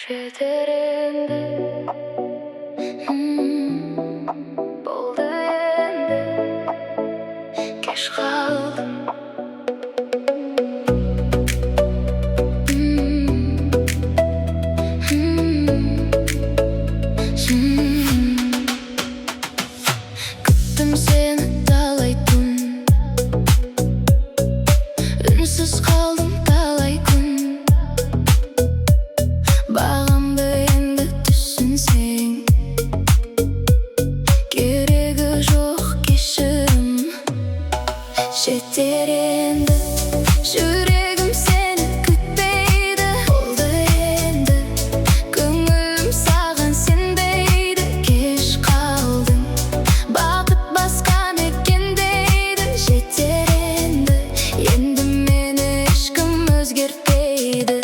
жетер енді, болды енді, кеш қалдым. Күттім сені талай күн, үнсіз қалдым талай күн. Бағамды енді түсінсең, керегі жоқ кешірім. Жетер енді, жүрегім сені күтпейді. Болды енді, көңілім саған сенбейді. Кеш қалдың, бақыт басқа мекендейді. Жетер енді, енді мені ешкім өзгертпейді.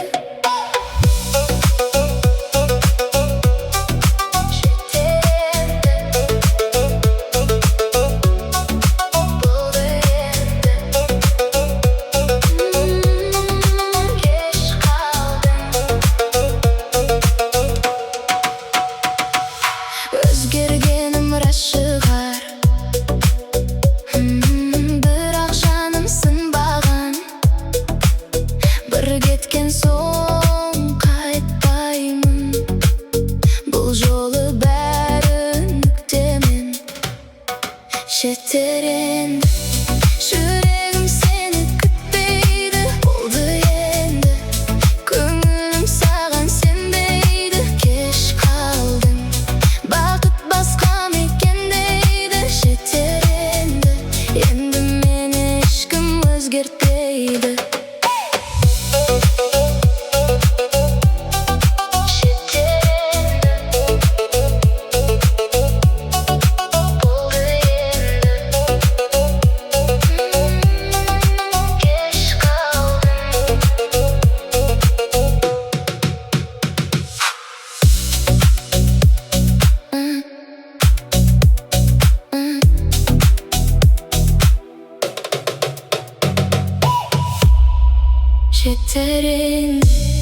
Өзгергенім рас шығар, бірақ жаным сынбаған. Бір кеткен соң қайтпаймын, бұл жолы бәрі нүктемен. Жетер енді, жүрегім сені күтпейді. Болды енді, көңілім саған сенбейді. Кеш қалдың, бақыт басқа мекендейді. Жетер енді, енді мені ешкім өзгертпейді. Жетер енді.